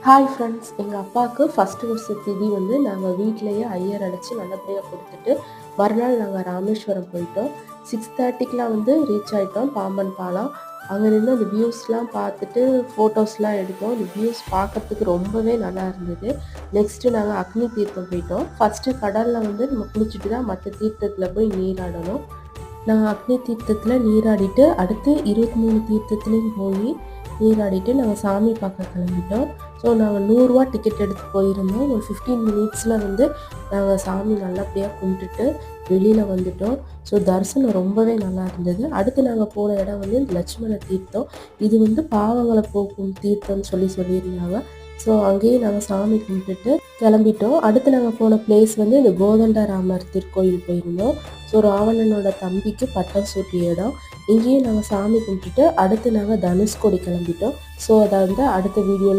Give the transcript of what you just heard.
Hi friends, எங்கள் அப்பாவுக்கு first வருஷ திதி வந்து நாங்கள் வீட்டிலேயே ஐயர் அழைச்சி நல்லபடியாக கொடுத்துட்டு மறுநாள் நாங்கள் ராமேஸ்வரம் போயிட்டோம். 6:30க்கெலாம் வந்து ரீச் ஆகிட்டோம் பாம்பன் பாலம். அங்கே நின்று அந்த வியூஸ்லாம் பார்த்துட்டு ஃபோட்டோஸ்லாம் எடுத்தோம். அந்த வியூஸ் பார்க்கறதுக்கு ரொம்பவே நல்லா இருந்தது. நெக்ஸ்ட்டு நாங்கள் அக்னி தீர்த்தம் போயிட்டோம். ஃபஸ்ட்டு கடலில் வந்து நம்ம குளிச்சுட்டு தான் மற்ற தீர்த்தத்தில் போய் நீராடணும். நாங்கள் அக்னி தீர்த்தத்தில் நீராடிட்டு அடுத்து 23 தீர்த்தத்துலேயும் போய் நீராடிட்டு நாங்கள் சாமி பார்க்க கிளம்பிட்டோம். ஸோ நாங்கள் ரூ. 100 டிக்கெட் எடுத்து போயிருந்தோம். ஒரு 15 மினிட்ஸில் வந்து நாங்கள் சாமி நல்லபடியாக கும்பிட்டுட்டு வெளியில் வந்துட்டோம். ஸோ தரிசனம் ரொம்பவே நல்லா இருந்தது. அடுத்து நாங்கள் போன இடம் வந்து லட்சுமண தீர்த்தம். இது வந்து பாவங்களை போக்கும் தீர்த்தம்னு சொல்லியிருந்தாங்க. ஸோ அங்கேயும் நாங்கள் சாமி கும்பிட்டுட்டு கிளம்பிட்டோம். அடுத்து நாங்கள் போன பிளேஸ் வந்து இந்த கோதண்டராமர் திருக்கோயில் போயிருந்தோம். ஸோ ராவணனோட தம்பிக்கு பட்டம் சூட்டிய இடம். இங்கேயும் நாங்கள் சாமி கும்பிட்டுட்டு அடுத்து நாங்கள் தனுஷ்கோடி கிளம்பிட்டோம். ஸோ அதை வந்து அடுத்த வீடியோவில்